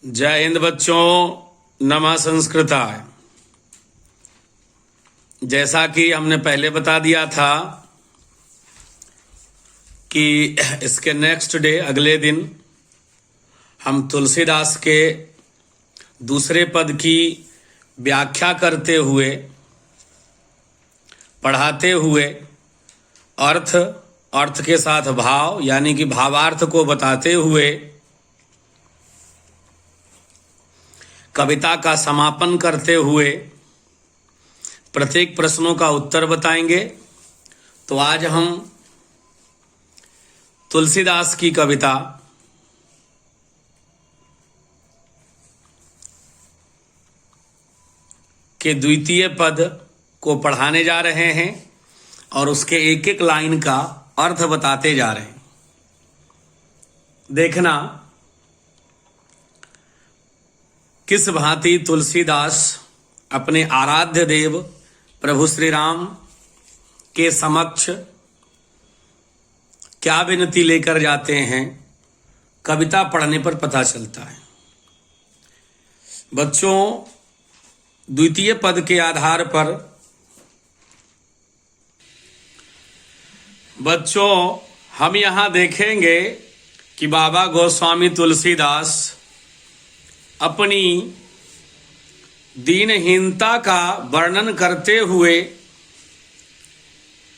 जय हिंद बच्चों, नमः संस्कृताय। जैसा कि हमने पहले बता दिया था कि इसके नेक्स्ट डे अगले दिन हम तुलसीदास के दूसरे पद की व्याख्या करते हुए, पढ़ाते हुए अर्थ के साथ भाव यानी कि भावार्थ को बताते हुए कविता का समापन करते हुए प्रत्येक प्रश्नों का उत्तर बताएंगे। तो आज हम तुलसीदास की कविता के द्वितीय पद को पढ़ाने जा रहे हैं और उसके एक एक लाइन का अर्थ बताते जा रहे हैं। देखना किस भांति तुलसीदास अपने आराध्य देव प्रभु श्री राम के समक्ष क्या विनती लेकर जाते हैं, कविता पढ़ने पर पता चलता है। बच्चों, द्वितीय पद के आधार पर हम यहां देखेंगे कि बाबा गोस्वामी तुलसीदास अपनी दीनहीनता का वर्णन करते हुए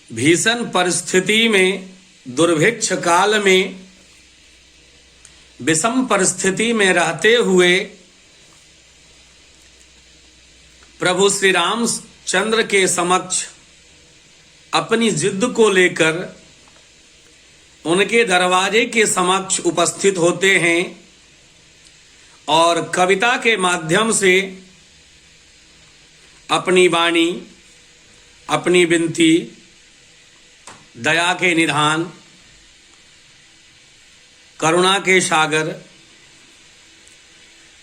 भीषण परिस्थिति में, दुर्भिक्ष काल में, विषम परिस्थिति में रहते हुए प्रभु श्री रामचंद्र के समक्ष अपनी जिद को लेकर उनके दरवाजे के समक्ष उपस्थित होते हैं और कविता के माध्यम से अपनी वाणी, अपनी विनती, दया के निधान, करुणा के सागर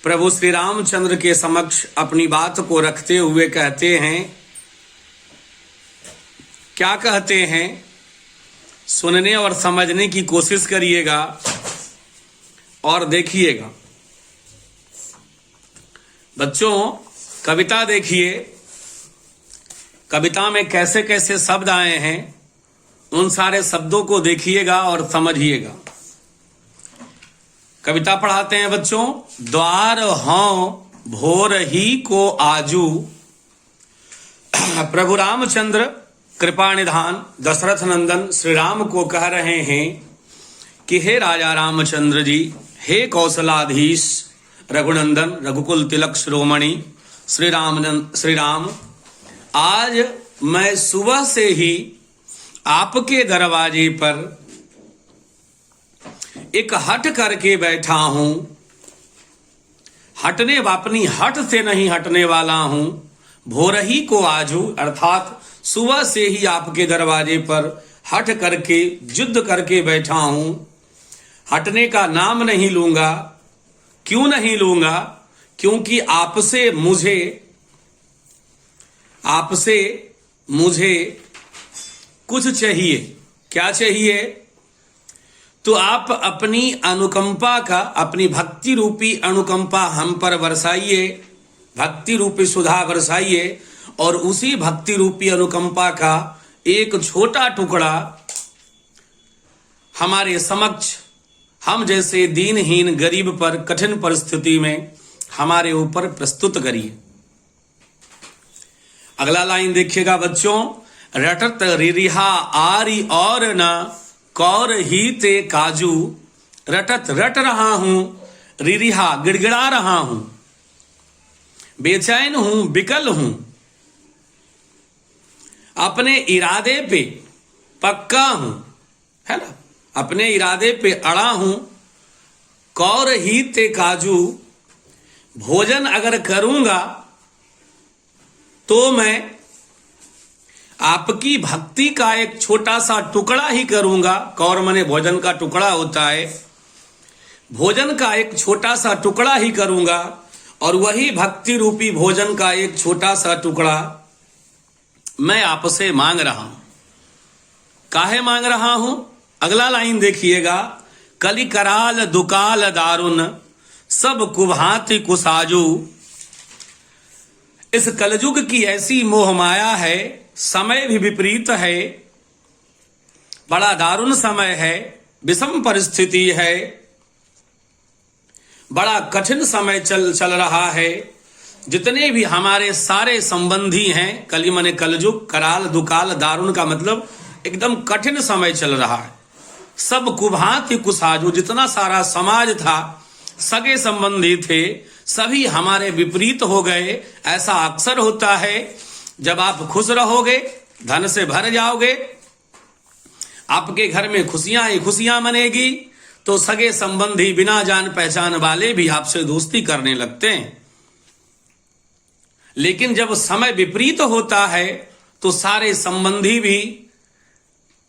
प्रभु श्री रामचंद्र के समक्ष अपनी बात को रखते हुए कहते हैं। क्या कहते हैं, सुनने और समझने की कोशिश करिएगा और देखिएगा। बच्चों, कविता देखिए, कविता में कैसे कैसे शब्द आए हैं, उन सारे शब्दों को देखिएगा और समझिएगा। कविता पढ़ाते हैं बच्चों। द्वार हों भोर ही को आजू, प्रभु रामचंद्र कृपा निधान दशरथ नंदन श्री राम को कह रहे हैं कि हे राजा रामचंद्र जी, हे कौशलाधीश रघुनंदन, रघुकुल तिलक शिरोमणि श्री राम, आज मैं सुबह से ही आपके दरवाजे पर एक हट करके बैठा हूं। अपनी हट से नहीं हटने वाला हूं। भोर ही को आजू, अर्थात सुबह से ही आपके दरवाजे पर हट करके, जिद करके बैठा हूं। हटने का नाम नहीं लूंगा। क्यों नहीं लूंगा? क्योंकि आपसे मुझे कुछ चाहिए। क्या चाहिए? तो आप अपनी अनुकंपा का, अपनी भक्ति रूपी अनुकंपा हम पर बरसाइए, भक्ति रूपी सुधा बरसाइए और उसी भक्ति रूपी अनुकंपा का एक छोटा टुकड़ा हमारे समक्ष, हम जैसे दीनहीन गरीब पर कठिन परिस्थिति में हमारे ऊपर प्रस्तुत करिए। अगला लाइन देखिएगा बच्चों। रटत रिहा आरी और न कौर ही ते काजू, रट रहा हूं, रिहा गिड़गिड़ा रहा हूं, बेचैन हूं, विकल हूं, अपने इरादे पे पक्का हूं, है ना, अपने इरादे पे अड़ा हूं। कौर ही ते काजू, भोजन अगर करूंगा तो मैं आपकी भक्ति का एक छोटा सा टुकड़ा ही करूंगा। कौर माने भोजन का टुकड़ा होता है। भोजन का एक छोटा सा टुकड़ा ही करूंगा और वही भक्ति रूपी भोजन का एक छोटा सा टुकड़ा मैं आपसे मांग रहा हूं। काहे मांग रहा हूं? अगला लाइन देखिएगा। कली कराल दुकाल दारुन, सब कुभांति कुसाजू। इस कलयुग की ऐसी मोह माया है, समय भी विपरीत है, बड़ा दारुण समय है, विषम परिस्थिति है, बड़ा कठिन समय चल रहा है। जितने भी हमारे सारे संबंधी हैं, कली मने कलयुग, कराल दुकाल, दारुण का मतलब एकदम कठिन समय चल रहा है। सब कुभांति कुसाजू, जितना सारा समाज था, सगे संबंधी थे, सभी हमारे विपरीत हो गए। ऐसा अक्सर होता है, जब आप खुश रहोगे, धन से भर जाओगे, आपके घर में खुशियां ही खुशियां मनेगी, तो सगे संबंधी बिना जान पहचान वाले भी आपसे दोस्ती करने लगते हैं। लेकिन जब समय विपरीत होता है तो सारे संबंधी भी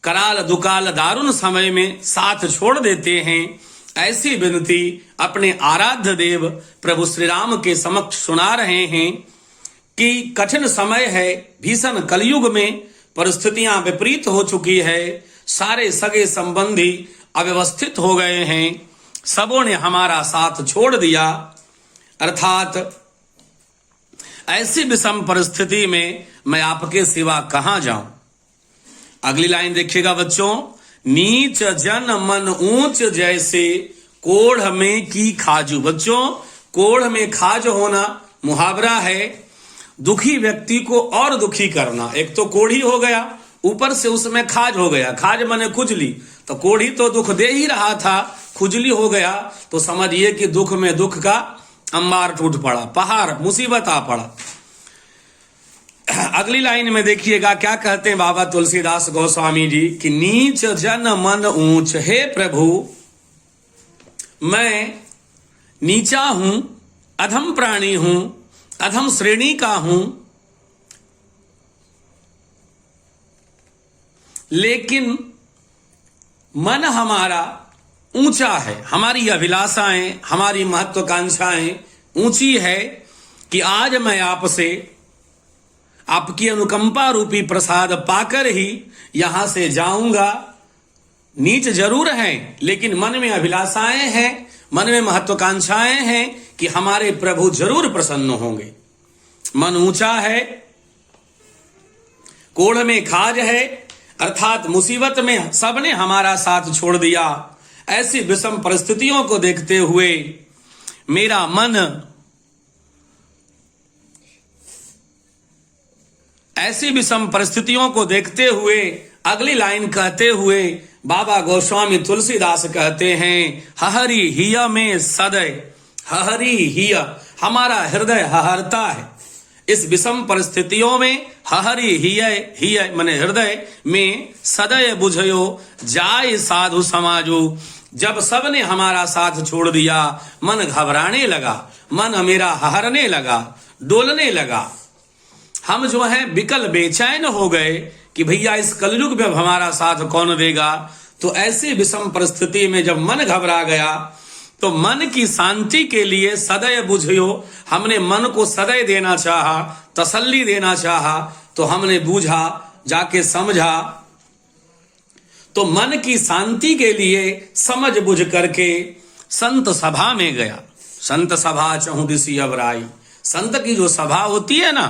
कराल दुकाल दारुण समय में साथ छोड़ देते हैं। ऐसी विनती अपने आराध्य देव प्रभु श्री राम के समक्ष सुना रहे हैं कि कठिन समय है, भीषण कलयुग में परिस्थितियां विपरीत हो चुकी है, सारे सगे संबंधी अव्यवस्थित हो गए हैं, सबों ने हमारा साथ छोड़ दिया। अर्थात ऐसी विषम परिस्थिति में मैं आपके सिवा कहां जाऊं। अगली लाइन देखिएगा बच्चों, नीच जन मन ऊंच जैसे कोढ़ में की खाजू। बच्चों, कोढ़ में खाज होना मुहावरा है, दुखी व्यक्ति को और दुखी करना। एक तो कोढ़ी हो गया, ऊपर से उसमें खाज हो गया। खाज माने खुजली, तो कोढ़ी तो दुख दे ही रहा था, खुजली हो गया तो समझिए कि दुख में दुख का अंबार टूट पड़ा, पहाड़ मुसीबत आ पड़ा। अगली लाइन में देखिएगा क्या कहते हैं बाबा तुलसीदास गोस्वामी जी कि नीच जन मन ऊंच। हे प्रभु, मैं नीचा हूं, अधम प्राणी हूं, अधम श्रेणी का हूं, लेकिन मन हमारा ऊंचा है, हमारी अभिलाषाएं, हमारी महत्वाकांक्षाएं ऊंची है कि आज मैं आपसे आपकी अनुकंपा रूपी प्रसाद पाकर ही यहां से जाऊंगा। नीच जरूर है, लेकिन मन में अभिलाषाएं हैं, मन में महत्वाकांक्षाएं हैं कि हमारे प्रभु जरूर प्रसन्न होंगे। मन ऊंचा है, कोढ़ में खाज है, अर्थात मुसीबत में सबने हमारा साथ छोड़ दिया। ऐसी विषम परिस्थितियों को देखते हुए मेरा मन, ऐसी विषम परिस्थितियों को देखते हुए अगली लाइन कहते हुए बाबा गोस्वामी तुलसीदास कहते हैं, हहरी हिया में सदै। हहरी हिया, हमारा हृदय हहरता है इस विषम परिस्थितियों में। हहरी हिय मने हृदय में सदै बुझयो जाय साधु समाजो। जब सबने हमारा साथ छोड़ दिया, मन घबराने लगा, मन मेरा हहरने लगा, डोलने लगा। हम जो है विकल बेचैन हो गए कि भैया इस कलयुग में हमारा साथ कौन देगा। तो ऐसी विषम परिस्थिति में जब मन घबरा गया तो मन की शांति के लिए सदै बुझियो, हमने मन को सदै देना चाहा, तसल्ली देना चाहा, तो हमने बूझा, जाके समझा। तो मन की शांति के लिए समझ बुझ करके संत सभा में गया। संत सभा चहु दिसी अबराई। संत की जो सभा होती है ना,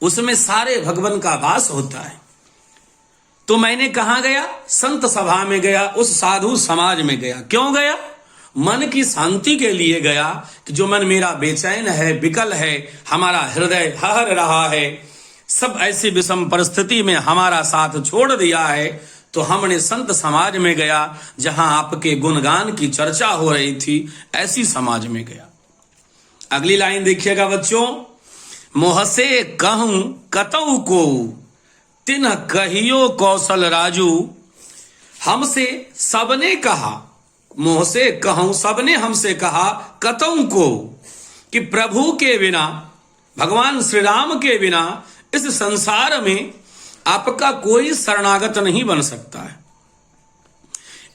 उसमें सारे भगवान का वास होता है। तो मैंने कहा गया? संत सभा में गया, उस साधु समाज में गया। क्यों गया? मन की शांति के लिए गया कि जो मन मेरा बेचैन है, विकल है, हमारा हृदय हर रहा है, सब ऐसी विषम परिस्थिति में हमारा साथ छोड़ दिया है। तो हमने संत समाज में गया, जहां आपके गुणगान की चर्चा हो रही थी, ऐसी समाज में गया। अगली लाइन देखिएगा बच्चों, मोहसे कहूं कतऊ को तिन कहियो कौशल राजू। हमसे सबने कहा, मोह से कहूं सबने हमसे कहा, कतऊ को, कि प्रभु के बिना, भगवान श्री राम के बिना इस संसार में आपका कोई शरणागत नहीं बन सकता है।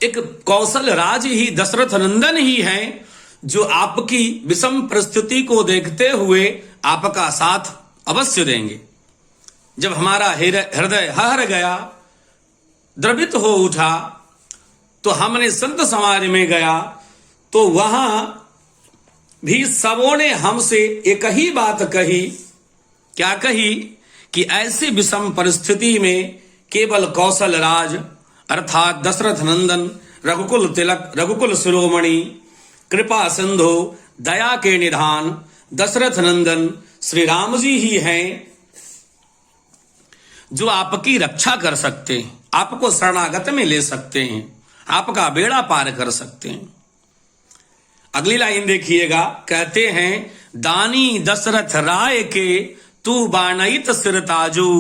एक कौशल राज ही, दशरथ नंदन ही है जो आपकी विषम परिस्थिति को देखते हुए आपका साथ अवश्य देंगे। जब हमारा हृदय हर गया, द्रवित हो उठा, तो हमने संत समाज में गया। तो वहां भी सबों ने हमसे एक ही बात कही। क्या कही? कि ऐसी विषम परिस्थिति में केवल कौशल राज अर्थात दशरथ नंदन रघुकुल तिलक रघुकुल शिरोमणि कृपा सिंधु दया के निधान दशरथ नंदन श्री राम जी ही हैं जो आपकी रक्षा कर सकते हैं, आपको शरणागत में ले सकते हैं, आपका बेड़ा पार कर सकते हैं। अगली लाइन देखिएगा, कहते हैं दानी दशरथ राय के तू बाणित सिर ताजू।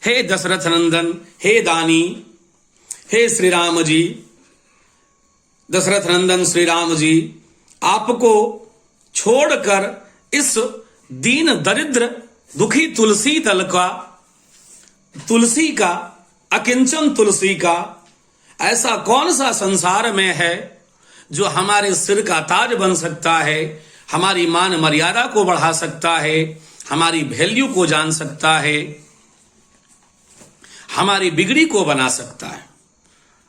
हे दशरथ नंदन, हे दानी, हे श्री राम जी, दशरथ नंदन श्री राम जी, आपको छोड़कर इस दीन दरिद्र दुखी तुलसी दल का, तुलसी का, अकिंचन तुलसी का ऐसा कौन सा संसार में है जो हमारे सिर का ताज बन सकता है, हमारी मान मर्यादा को बढ़ा सकता है, हमारी वैल्यू को जान सकता है, हमारी बिगड़ी को बना सकता है।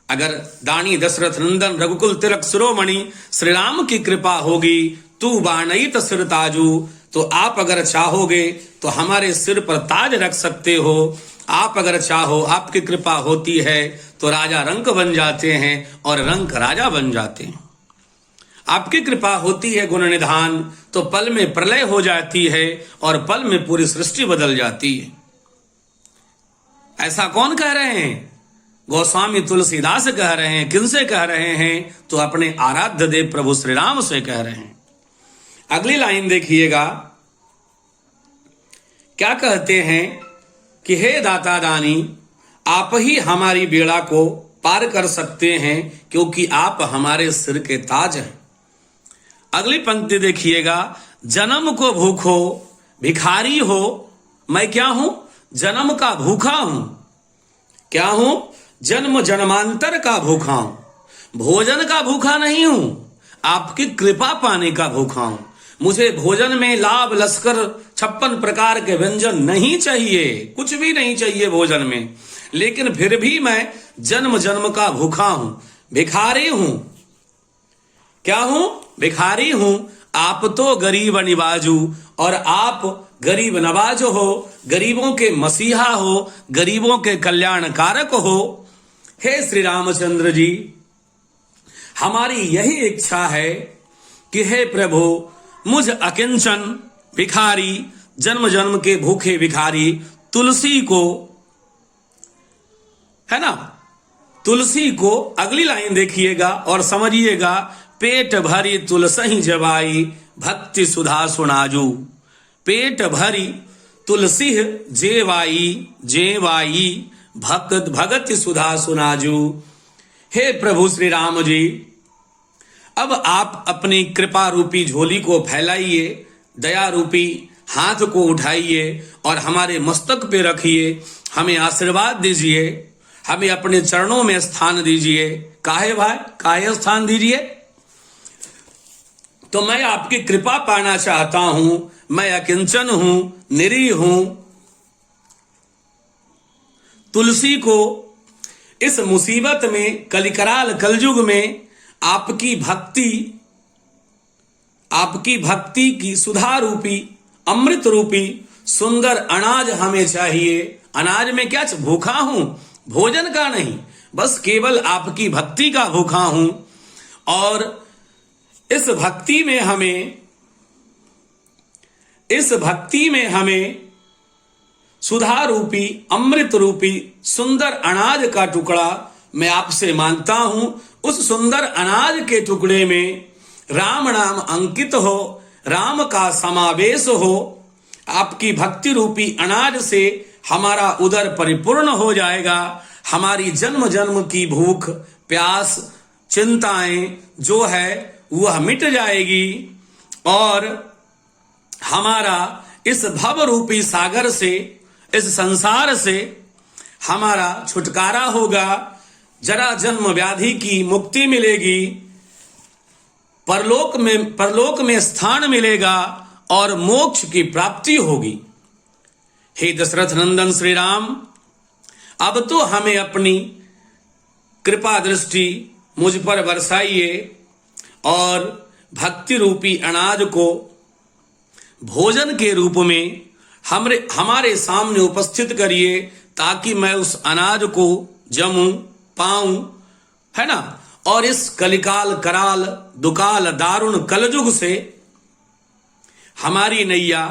अगर दानी दशरथ नंदन रघुकुल तिलक शिरोमणि श्री राम की कृपा होगी, तू बाणित सिर ताजू, तो आप अगर चाहोगे तो हमारे सिर पर ताज रख सकते हो। आप अगर चाहो, आपकी कृपा होती है तो राजा रंक बन जाते हैं और रंक राजा बन जाते हैं। आपकी कृपा होती है गुण निधान, तो पल में प्रलय हो जाती है और पल में पूरी सृष्टि बदल जाती है। ऐसा कौन कह रहे हैं? गोस्वामी तुलसीदास कह रहे हैं। किनसे कह रहे हैं? तो अपने आराध्य देव प्रभु श्री राम से कह रहे हैं। अगली लाइन देखिएगा, क्या कहते हैं कि हे दाता दानी, आप ही हमारी बेड़ा को पार कर सकते हैं क्योंकि आप हमारे सिर के ताज हैं। अगली पंक्ति देखिएगा, जन्म को भूखो भिखारी हो, मैं क्या हूं? जन्म का भूखा हूं। क्या हूं? जन्म जन्मांतर का भूखा हूं। भोजन का भूखा नहीं हूं, आपकी कृपा पाने का भूखा हूं। मुझे भोजन में लाभ लश्कर 56 प्रकार के व्यंजन नहीं चाहिए, कुछ भी नहीं चाहिए भोजन में, लेकिन फिर भी मैं जन्म जन्म का भूखा हूं, भिखारी हूं। क्या हूं? भिखारी हूं। आप तो गरीब निवाजू, और आप गरीब नवाज हो, गरीबों के मसीहा हो, गरीबों के कल्याण कारक हो। हे श्री रामचंद्र जी, हमारी यही इच्छा है कि हे प्रभु, मुझ अकिंचन भिखारी, जन्म जन्म के भूखे भिखारी तुलसी को, है ना, तुलसी को, अगली लाइन देखिएगा और समझिएगा, पेट भरी तुलसी जबाई भक्ति सुधा सुनाजू। पेट भरी तुलसी जेवाई जेवाई भक्त भगति सुधा सुनाजू। हे प्रभु श्री राम जी, अब आप अपनी कृपा रूपी झोली को फैलाइए, दया रूपी हाथ को उठाइए और हमारे मस्तक पे रखिए, हमें आशीर्वाद दीजिए, हमें अपने चरणों में स्थान दीजिए। काहे भाई, काहे स्थान दीजिए? तो मैं आपकी कृपा पाना चाहता हूं, मैं अकिंचन हूं, निरीह हूं। तुलसी को इस मुसीबत में, कलिकराल कलयुग में आपकी भक्ति की सुधा रूपी, अमृत रूपी सुंदर अनाज हमें चाहिए। अनाज में क्या? भूखा हूं, भोजन का नहीं, बस केवल आपकी भक्ति का भूखा हूं। और इस भक्ति में हमें सुधा रूपी, अमृत रूपी सुंदर अनाज का टुकड़ा मैं आपसे मांगता हूं। उस सुंदर अनाज के टुकड़े में राम नाम अंकित हो, राम का समावेश हो। आपकी भक्ति रूपी अनाज से हमारा उदर परिपूर्ण हो जाएगा, हमारी जन्म जन्म की भूख प्यास चिंताएं जो है वह मिट जाएगी और हमारा इस भव रूपी सागर से, इस संसार से हमारा छुटकारा होगा, जरा जन्म व्याधि की मुक्ति मिलेगी, परलोक में स्थान मिलेगा और मोक्ष की प्राप्ति होगी। हे दशरथ नंदन श्री राम, अब तो हमें अपनी कृपा दृष्टि मुझ पर बरसाइए और भक्ति रूपी अनाज को भोजन के रूप में हमारे सामने उपस्थित करिए, ताकि मैं उस अनाज को जमूं पाऊं, है ना, और इस कलिकाल कराल दुकाल दारुण कलयुग से हमारी नैया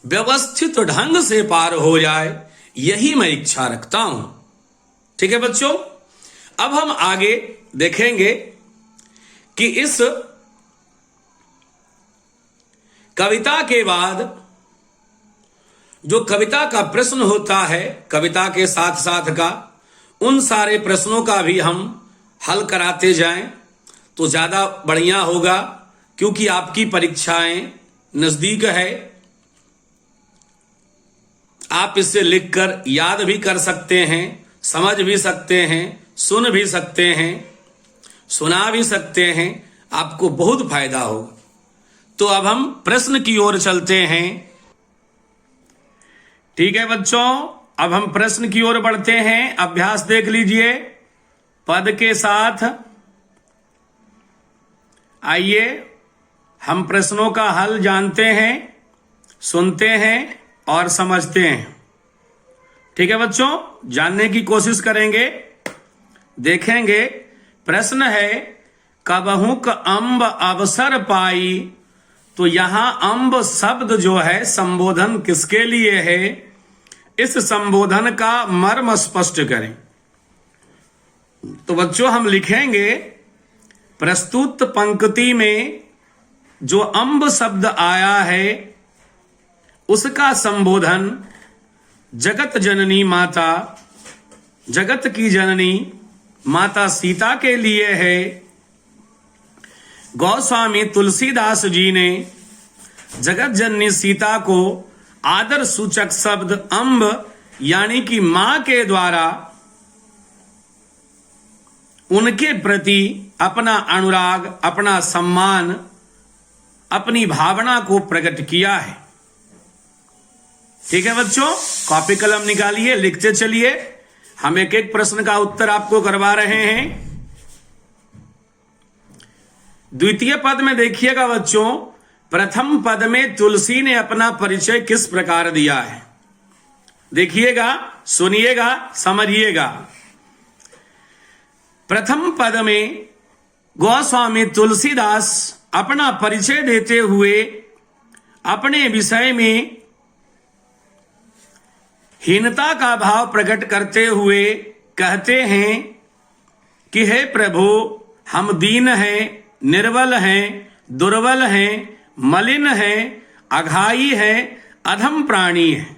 व्यवस्थित ढंग से पार हो जाए, यही मैं इच्छा रखता हूं। ठीक है बच्चों, अब हम आगे देखेंगे कि इस कविता के बाद जो कविता का प्रश्न होता है, कविता के साथ साथ का उन सारे प्रश्नों का भी हम हल कराते जाएं तो ज्यादा बढ़िया होगा, क्योंकि आपकी परीक्षाएं नजदीक है। आप इसे लिखकर याद भी कर सकते हैं, समझ भी सकते हैं, सुन भी सकते हैं, सुना भी सकते हैं, आपको बहुत फायदा होगा। तो अब हम प्रश्न की ओर चलते हैं। ठीक है बच्चों, अब हम प्रश्न की ओर बढ़ते हैं। अभ्यास देख लीजिए पद के साथ। आइए हम प्रश्नों का हल जानते हैं, सुनते हैं और समझते हैं। ठीक है बच्चों, जानने की कोशिश करेंगे। देखेंगे प्रश्न है कबहुक अम्ब अवसर पाई, तो यहां अम्ब शब्द जो है संबोधन किसके लिए है, इस संबोधन का मर्म स्पष्ट करें। तो बच्चों हम लिखेंगे प्रस्तुत पंक्ति में जो अम्ब शब्द आया है उसका संबोधन जगत जननी माता, जगत की जननी माता सीता के लिए है। गोस्वामी तुलसीदास जी ने जगत जननी सीता को आदर सूचक शब्द अम्ब यानी कि मां के द्वारा उनके प्रति अपना अनुराग, अपना सम्मान, अपनी भावना को प्रकट किया है। ठीक है बच्चों, कॉपी कलम निकालिए, लिखते चलिए। हम एक एक प्रश्न का उत्तर आपको करवा रहे हैं। द्वितीय पद में देखिएगा बच्चों, प्रथम पद में तुलसी ने अपना परिचय किस प्रकार दिया है। देखिएगा, सुनिएगा, समझिएगा। प्रथम पद में गोस्वामी तुलसीदास अपना परिचय देते हुए अपने विषय में हीनता का भाव प्रकट करते हुए कहते हैं कि हे प्रभु, हम दीन हैं, निर्बल हैं, दुर्बल हैं, मलिन हैं, अघाई हैं, अधम प्राणी हैं।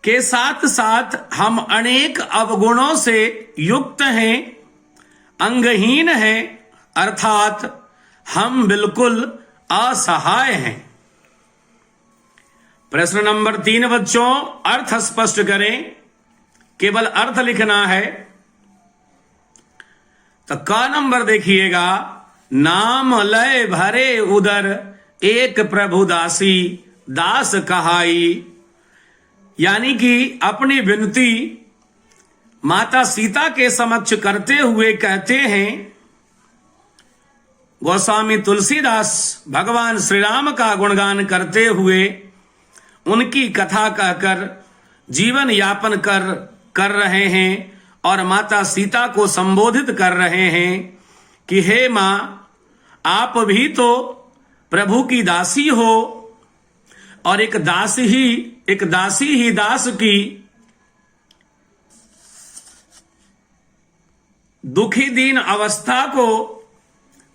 के साथ साथ हम अनेक अवगुणों से युक्त हैं, अंगहीन हैं, अर्थात हम बिल्कुल असहाय हैं। प्रश्न नंबर 3 बच्चों, अर्थ स्पष्ट करें, केवल अर्थ लिखना है। तो क नंबर देखिएगा, नाम लय भरे उदर एक प्रभु दासी दास कहाई, यानी कि अपनी विनती माता सीता के समक्ष करते हुए कहते हैं, गोस्वामी तुलसीदास भगवान श्री राम का गुणगान करते हुए उनकी कथा कहकर जीवन यापन कर रहे हैं और माता सीता को संबोधित कर रहे हैं कि हे मां, आप भी तो प्रभु की दासी हो, और एक दासी ही दास की दुखी दीन अवस्था को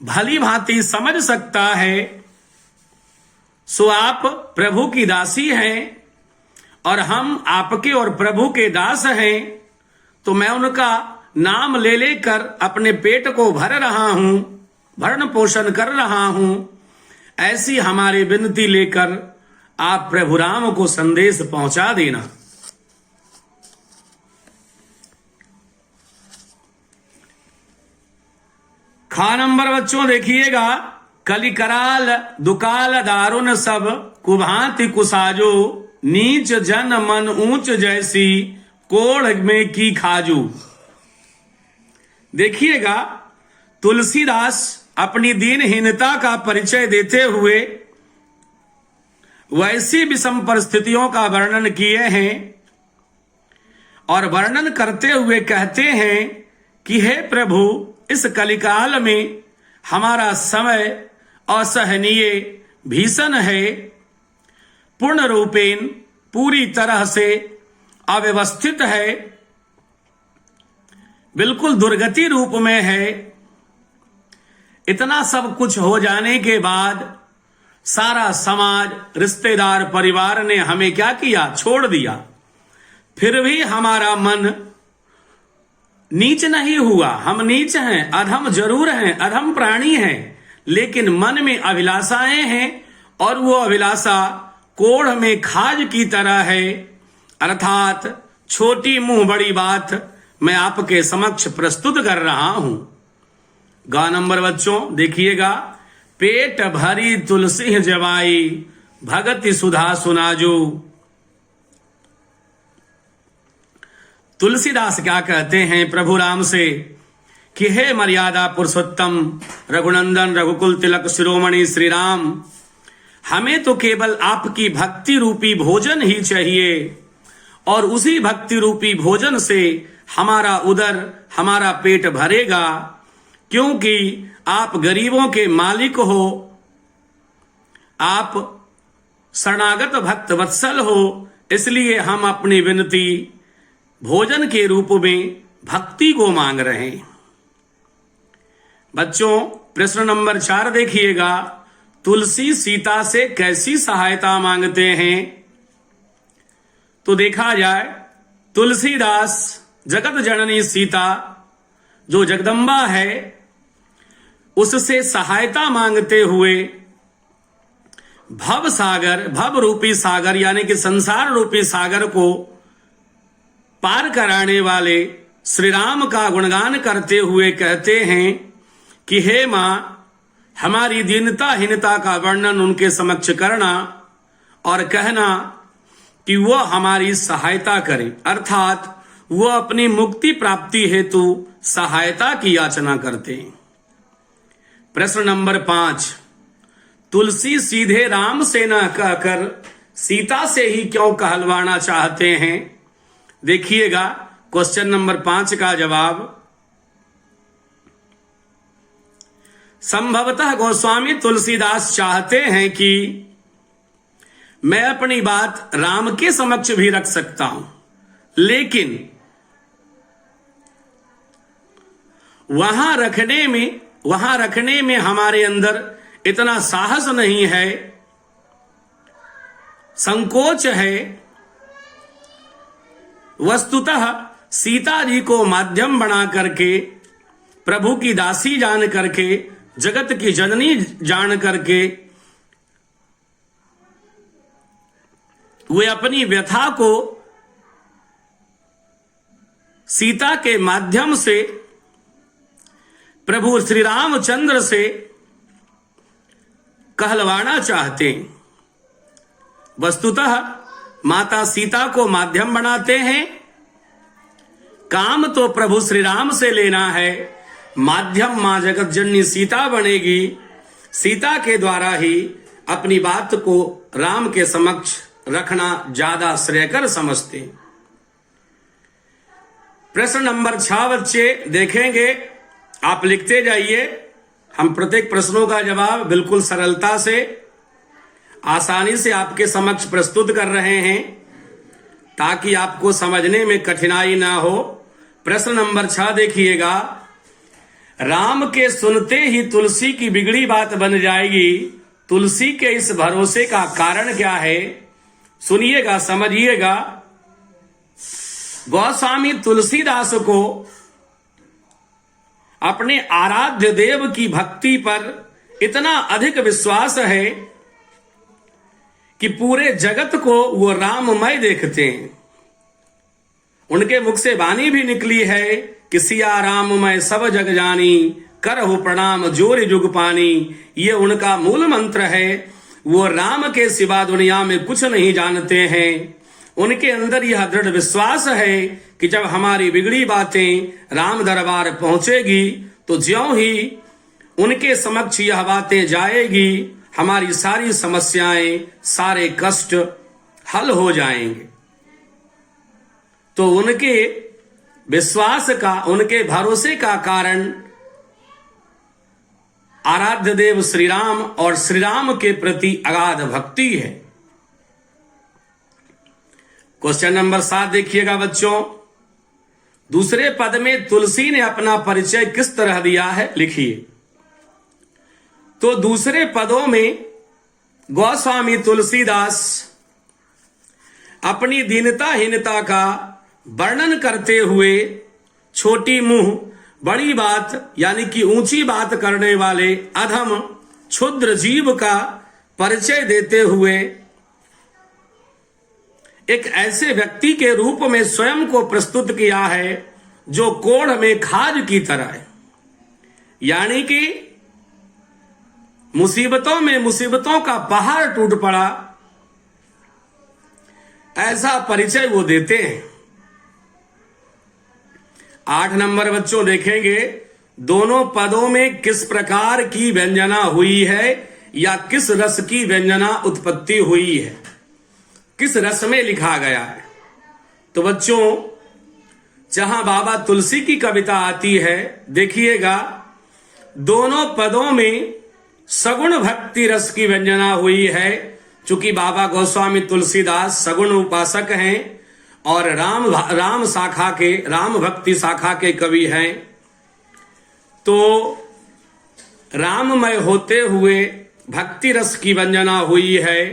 भली भांति समझ सकता है। सो आप प्रभु की दासी हैं और हम आपके और प्रभु के दास हैं, तो मैं उनका नाम ले लेकर अपने पेट को भर रहा हूं, भरण पोषण कर रहा हूं। ऐसी हमारी विनती लेकर आप प्रभु राम को संदेश पहुंचा देना। खा नंबर बच्चों देखिएगा, कलिकराल दुकाल दारुण सब कुभांति कुसाजो, नीच जन मन ऊंच जैसी कोढ़ में की खाजू। देखिएगा, तुलसीदास अपनी दीनहीनता का परिचय देते हुए वैसी विषम परिस्थितियों का वर्णन किए हैं और वर्णन करते हुए कहते हैं कि हे प्रभु, इस कलिकाल में हमारा समय असहनीय भीषण है, पूर्ण रूपेण पूरी तरह से अव्यवस्थित है, बिल्कुल दुर्गति रूप में है। इतना सब कुछ हो जाने के बाद सारा समाज, रिश्तेदार, परिवार ने हमें क्या किया? छोड़ दिया। फिर भी हमारा मन नीच नहीं हुआ। हम नीच हैं, अधम जरूर हैं, अधम प्राणी हैं, लेकिन मन में अभिलाषाएं हैं और वो अभिलाषा कोढ़ में खाज की तरह है। अर्थात छोटी मुंह बड़ी बात मैं आपके समक्ष प्रस्तुत कर रहा हूं। गा नंबर बच्चों देखिएगा, पेट भरी तुलसी जवाई भगति सुधा सुनाजू। तुलसीदास क्या कहते हैं प्रभु राम से कि हे मर्यादा पुरुषोत्तम रघुनंदन रघुकुल तिलक शिरोमणि श्री राम, हमें तो केवल आपकी भक्ति रूपी भोजन ही चाहिए और उसी भक्ति रूपी भोजन से हमारा उदर, हमारा पेट भरेगा, क्योंकि आप गरीबों के मालिक हो, आप शरणागत भक्त वत्सल हो, इसलिए हम अपनी विनती भोजन के रूप में भक्ति को मांग रहे हैं। बच्चों प्रश्न नंबर 4 देखिएगा, तुलसी सीता से कैसी सहायता मांगते हैं? तो देखा जाए, तुलसीदास जगत जननी सीता जो जगदम्बा है उससे सहायता मांगते हुए भव सागर, भव रूपी सागर यानी कि संसार रूपी सागर को पार कराने वाले श्री राम का गुणगान करते हुए कहते हैं कि हे मां, हमारी दीनता हीनता का वर्णन उनके समक्ष करना और कहना कि वो हमारी सहायता करें, अर्थात वो अपनी मुक्ति प्राप्ति हेतु सहायता की याचना करते हैं। प्रश्न नंबर 5, तुलसी सीधे राम से न कहकर सीता से ही क्यों कहलवाना चाहते हैं? देखिएगा क्वेश्चन नंबर 5 का जवाब, संभवतः गोस्वामी तुलसीदास चाहते हैं कि मैं अपनी बात राम के समक्ष भी रख सकता हूं, लेकिन वहां रखने में हमारे अंदर इतना साहस नहीं है, संकोच है। वस्तुतः सीता जी को माध्यम बना करके, प्रभु की दासी जान करके, जगत की जननी जान करके वे अपनी व्यथा को सीता के माध्यम से प्रभु श्री रामचंद्र से कहलवाना चाहते हैं। वस्तुतः माता सीता को माध्यम बनाते हैं, काम तो प्रभु श्री राम से लेना है, माध्यम मां जगत जननी सीता बनेगी, सीता के द्वारा ही अपनी बात को राम के समक्ष रखना ज्यादा श्रेयकर समझते। प्रश्न नंबर 6 बच्चे देखेंगे, आप लिखते जाइए। हम प्रत्येक प्रश्नों का जवाब बिल्कुल सरलता से, आसानी से आपके समक्ष प्रस्तुत कर रहे हैं ताकि आपको समझने में कठिनाई ना हो। प्रश्न नंबर 6 देखिएगा, राम के सुनते ही तुलसी की बिगड़ी बात बन जाएगी, तुलसी के इस भरोसे का कारण क्या है? सुनिएगा, समझिएगा। गोस्वामी तुलसीदास को अपने आराध्य देव की भक्ति पर इतना अधिक विश्वास है कि पूरे जगत को वो राममय देखते हैं। उनके मुख से वाणी भी निकली है कि सिया राममय सब जग जानी, करहु प्रणाम जोर जुग पानी। ये उनका मूल मंत्र है। वो राम के सिवा दुनिया में कुछ नहीं जानते हैं। उनके अंदर यह दृढ़ विश्वास है कि जब हमारी बिगड़ी बातें राम दरबार पहुंचेगी तो ज्यों ही उनके समक्ष यह बातें जाएगी, हमारी सारी समस्याएं, सारे कष्ट हल हो जाएंगे। तो उनके विश्वास का, उनके भरोसे का कारण आराध्य देव श्री राम और श्री राम के प्रति अगाध भक्ति है। क्वेश्चन नंबर 7 देखिएगा बच्चों। दूसरे पद में तुलसी ने अपना परिचय किस तरह दिया है, लिखिए। तो दूसरे पदों में गोस्वामी तुलसीदास अपनी दीनताहीनता का वर्णन करते हुए छोटी मुंह बड़ी बात यानी कि ऊंची बात करने वाले अधम क्षुद्र जीव का परिचय देते हुए एक ऐसे व्यक्ति के रूप में स्वयं को प्रस्तुत किया है जो कोढ़ में खाज की तरह है, यानी कि मुसीबतों में मुसीबतों का पहाड़ टूट पड़ा, ऐसा परिचय वो देते हैं। 8 नंबर बच्चों देखेंगे, दोनों पदों में किस प्रकार की व्यंजना हुई है या किस रस की व्यंजना उत्पत्ति हुई है, किस रस में लिखा गया है। तो बच्चों जहां बाबा तुलसी की कविता आती है, देखिएगा दोनों पदों में सगुण भक्ति रस की व्यंजना हुई है। चूंकि बाबा गोस्वामी तुलसीदास सगुण उपासक हैं और राम शाखा के, राम भक्ति शाखा के कवि हैं, तो राममय होते हुए भक्ति रस की व्यंजना हुई है,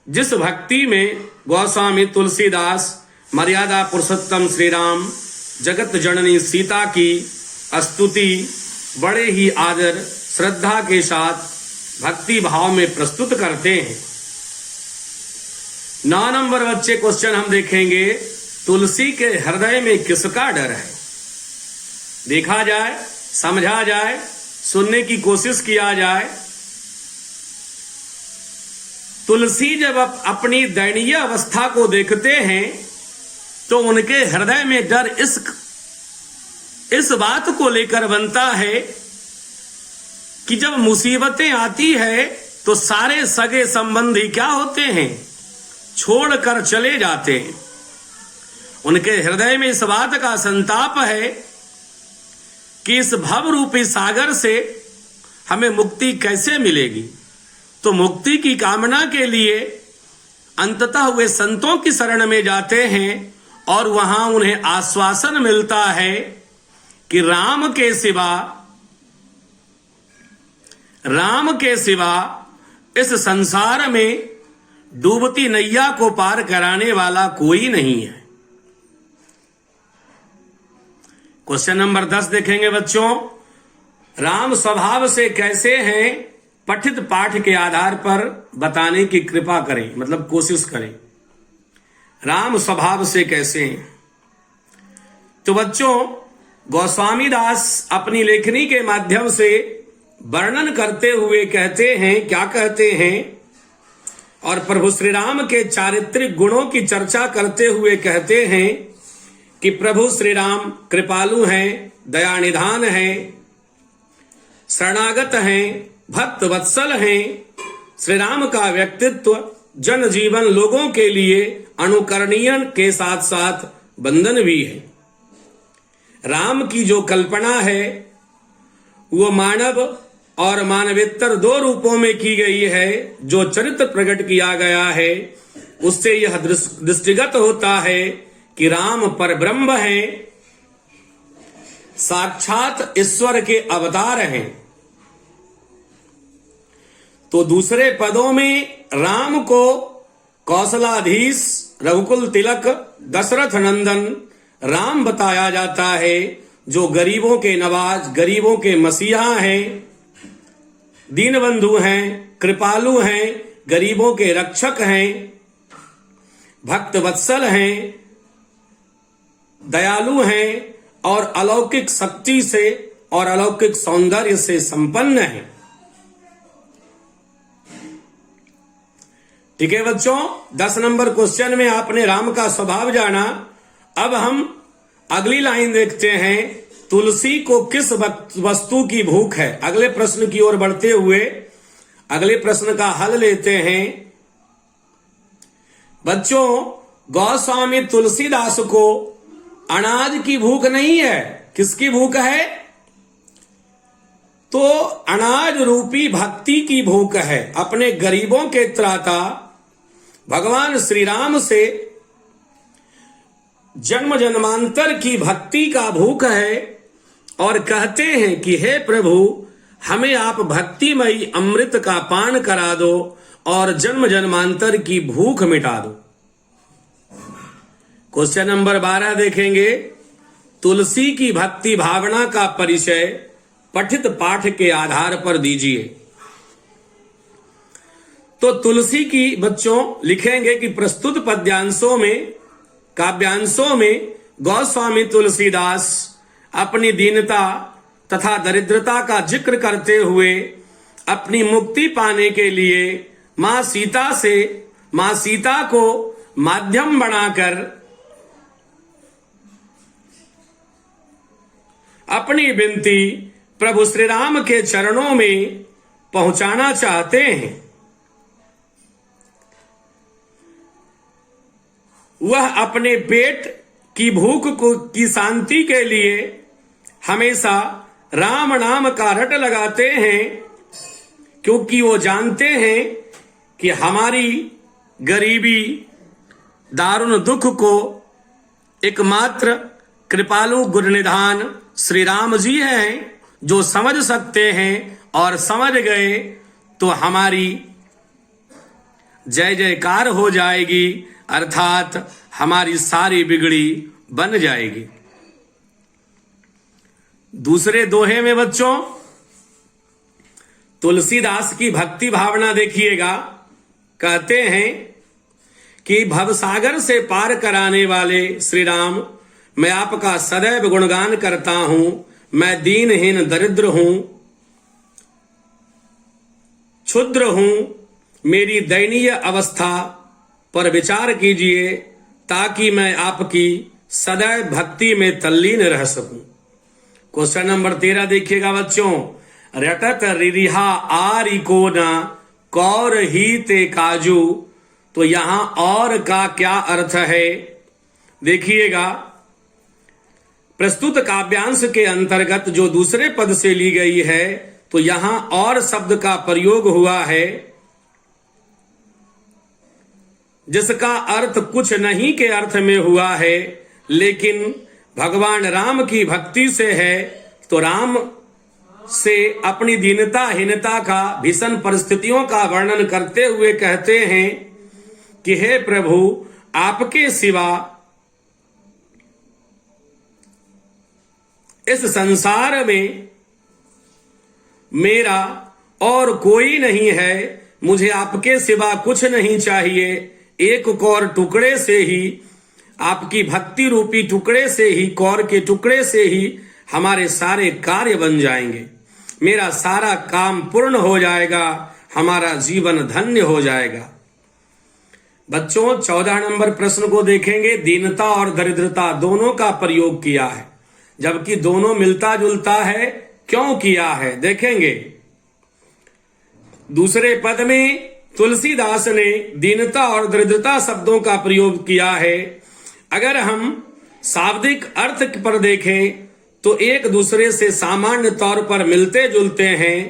जिस भक्ति में गोस्वामी तुलसीदास मर्यादा पुरुषोत्तम श्री राम, जगत जननी सीता की स्तुति बड़े ही आदर श्रद्धा के साथ भक्ति भाव में प्रस्तुत करते हैं। 9 नंबर बच्चे क्वेश्चन हम देखेंगे, तुलसी के हृदय में किसका डर है। देखा जाए, समझा जाए, सुनने की कोशिश किया जाए। तुलसी जब अपनी दयनीय अवस्था को देखते हैं तो उनके हृदय में डर इस बात को लेकर बनता है कि जब मुसीबतें आती है तो सारे सगे संबंधी क्या होते हैं, छोड़कर चले जाते हैं। उनके हृदय में इस बात का संताप है कि इस भव रूपी सागर से हमें मुक्ति कैसे मिलेगी। तो मुक्ति की कामना के लिए अंततः वे संतों की शरण में जाते हैं और वहां उन्हें आश्वासन मिलता है कि राम के सिवा इस संसार में डूबती नैया को पार कराने वाला कोई नहीं है। क्वेश्चन नंबर 10 देखेंगे बच्चों, राम स्वभाव से कैसे हैं, पठित पाठ के आधार पर बताने की कृपा करें, मतलब कोशिश करें। राम स्वभाव से कैसे हैं। तो बच्चों गोस्वामी दास अपनी लेखनी के माध्यम से वर्णन करते हुए कहते हैं, क्या कहते हैं, और प्रभु श्री राम के चारित्रिक गुणों की चर्चा करते हुए कहते हैं कि प्रभु श्री राम कृपालु हैं, दयानिधान हैं, शरणागत हैं, भक्त वत्सल हैं। श्री राम का व्यक्तित्व जन जीवन लोगों के लिए अनुकरणीय के साथ साथ बंधन भी है। राम की जो कल्पना है वो मानव और मानवेतर 2 रूपों में की गई है। जो चरित्र प्रकट किया गया है उससे यह दृष्टिगत होता है कि राम परब्रह्म हैं, साक्षात ईश्वर के अवतार हैं। तो दूसरे पदों में राम को कौशलाधीश, रघुकुल तिलक, दशरथ नंदन राम बताया जाता है, जो गरीबों के नवाज, गरीबों के मसीहा हैं, दीनबंधु हैं, कृपालु हैं, गरीबों के रक्षक हैं, भक्त वत्सल हैं, दयालु हैं और अलौकिक शक्ति से और अलौकिक सौंदर्य से संपन्न हैं। ठीक है बच्चों, 10 नंबर क्वेश्चन में आपने राम का स्वभाव जाना। अब हम अगली लाइन देखते हैं, तुलसी को किस वस्तु की भूख है। अगले प्रश्न की ओर बढ़ते हुए अगले प्रश्न का हल लेते हैं। बच्चों, गोस्वामी तुलसीदास को अनाज की भूख नहीं है, किसकी भूख है? तो अनाज रूपी भक्ति की भूख है। अपने गरीबों के त्राता भगवान श्री राम से जन्म जन्मांतर की भक्ति का भूख है और कहते हैं कि हे प्रभु, हमें आप भक्तिमयी अमृत का पान करा दो और जन्म जन्मांतर की भूख मिटा दो। क्वेश्चन नंबर 12 देखेंगे, तुलसी की भक्ति भावना का परिचय पठित पाठ के आधार पर दीजिए। तो तुलसी की बच्चों लिखेंगे कि प्रस्तुत पद्यांशों में काव्यांशों में गोस्वामी तुलसीदास अपनी दीनता तथा दरिद्रता का जिक्र करते हुए अपनी मुक्ति पाने के लिए मां सीता को माध्यम बनाकर अपनी विनती प्रभु श्री राम के चरणों में पहुंचाना चाहते हैं। वह अपने पेट की भूख की शांति के लिए हमेशा राम नाम का रट लगाते हैं, क्योंकि वो जानते हैं कि हमारी गरीबी दारुण दुख को एकमात्र कृपालु गुरुनिधान श्री राम जी हैं जो समझ सकते हैं, और समझ गए तो हमारी जय जयकार हो जाएगी, अर्थात हमारी सारी बिगड़ी बन जाएगी। दूसरे दोहे में बच्चों तुलसीदास की भक्ति भावना देखिएगा। कहते हैं कि भवसागर से पार कराने वाले श्री राम, मैं आपका सदैव गुणगान करता हूं। मैं दीनहीन दरिद्र हूं, क्षुद्र हूं, मेरी दयनीय अवस्था पर विचार कीजिए ताकि मैं आपकी सदैव भक्ति में तल्लीन रह सकूं। क्वेश्चन नंबर 13 देखिएगा बच्चों, रटत रिहा आरी को ना कौर ही ते काजू। तो यहां और का क्या अर्थ है देखिएगा। प्रस्तुत काव्यांश के अंतर्गत जो दूसरे पद से ली गई है, तो यहां और शब्द का प्रयोग हुआ है जिसका अर्थ कुछ नहीं के अर्थ में हुआ है, लेकिन भगवान राम की भक्ति से है। तो राम से अपनी दीनता का भीषण परिस्थितियों का वर्णन करते हुए कहते हैं कि हे प्रभु, आपके सिवा इस संसार में मेरा और कोई नहीं है, मुझे आपके सिवा कुछ नहीं चाहिए। एक कौर टुकड़े से ही, आपकी भक्ति रूपी टुकड़े से ही, कौर के टुकड़े से ही हमारे सारे कार्य बन जाएंगे, मेरा सारा काम पूर्ण हो जाएगा, हमारा जीवन धन्य हो जाएगा। बच्चों 14 नंबर प्रश्न को देखेंगे। दीनता और दरिद्रता दोनों का प्रयोग किया है, जबकि दोनों मिलता जुलता है, क्यों किया है देखेंगे। दूसरे पद में तुलसीदास ने दीनता और दरिद्रता शब्दों का प्रयोग किया है। अगर हम शाब्दिक अर्थ पर देखें तो एक दूसरे से सामान्य तौर पर मिलते जुलते हैं,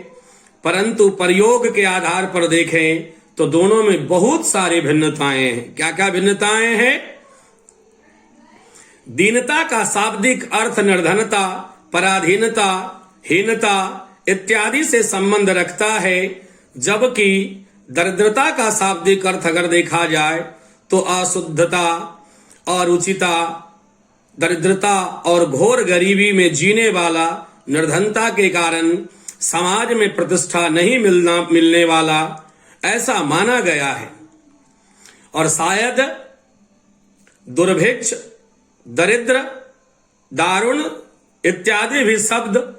परंतु प्रयोग के आधार पर देखें तो दोनों में बहुत सारी भिन्नताएं हैं। क्या क्या भिन्नताएं हैं? दीनता का शाब्दिक अर्थ निर्धनता, पराधीनता, हीनता इत्यादि से संबंध रखता है, जबकि दरिद्रता का शाब्दिक अर्थ अगर देखा जाए तो अशुद्धता, अरुचिता, दरिद्रता और घोर गरीबी में जीने वाला, निर्धनता के कारण समाज में प्रतिष्ठा नहीं मिलने वाला, ऐसा माना गया है। और शायद दुर्भिक्ष, दरिद्र, दारुण इत्यादि भी शब्द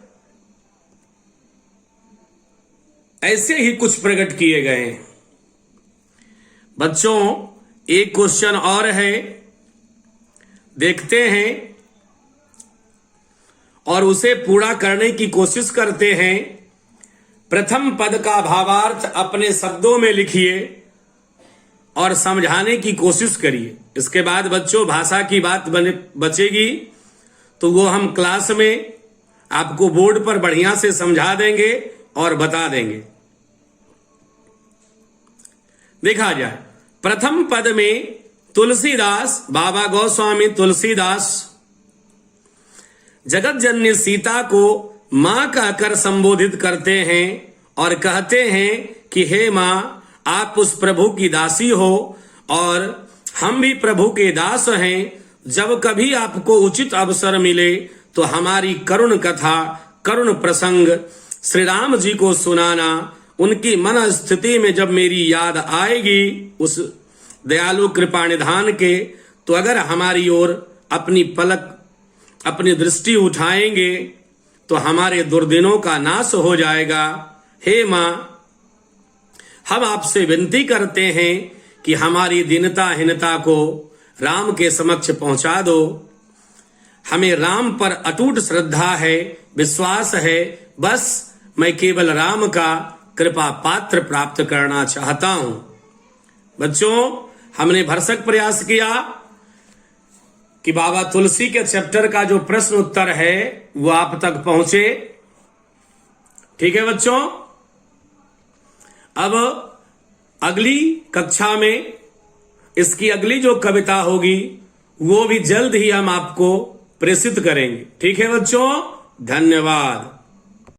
ऐसे ही कुछ प्रकट किए गए हैं। बच्चों एक क्वेश्चन और है, देखते हैं और उसे पूरा करने की कोशिश करते हैं। प्रथम पद का भावार्थ अपने शब्दों में लिखिए और समझाने की कोशिश करिए। इसके बाद बच्चों भाषा की बात बचेगी तो वो हम क्लास में आपको बोर्ड पर बढ़िया से समझा देंगे और बता देंगे। देखा जाए प्रथम पद में तुलसीदास, बाबा गोस्वामी तुलसीदास जगत जननी सीता को मां कहकर संबोधित करते हैं और कहते हैं कि हे मां, आप उस प्रभु की दासी हो और हम भी प्रभु के दास हैं। जब कभी आपको उचित अवसर मिले तो हमारी करुण कथा, करुण प्रसंग श्री राम जी को सुनाना। उनकी मन स्थिति में जब मेरी याद आएगी उस दयालु कृपा निधान के, तो अगर हमारी ओर अपनी पलक, अपनी दृष्टि उठाएंगे तो हमारे दुर्दिनों का नाश हो जाएगा। हे मां, हम आपसे विनती करते हैं कि हमारी दीनता हीनता को राम के समक्ष पहुंचा दो। हमें राम पर अटूट श्रद्धा है, विश्वास है। बस मैं केवल राम का कृपा पात्र प्राप्त करना चाहता हूं। बच्चों हमने भरसक प्रयास किया कि बाबा तुलसी के चैप्टर का जो प्रश्न उत्तर है वो आप तक पहुंचे। ठीक है बच्चों, अब अगली कक्षा में इसकी अगली जो कविता होगी वो भी जल्द ही हम आपको प्रेषित करेंगे। ठीक है बच्चों, धन्यवाद।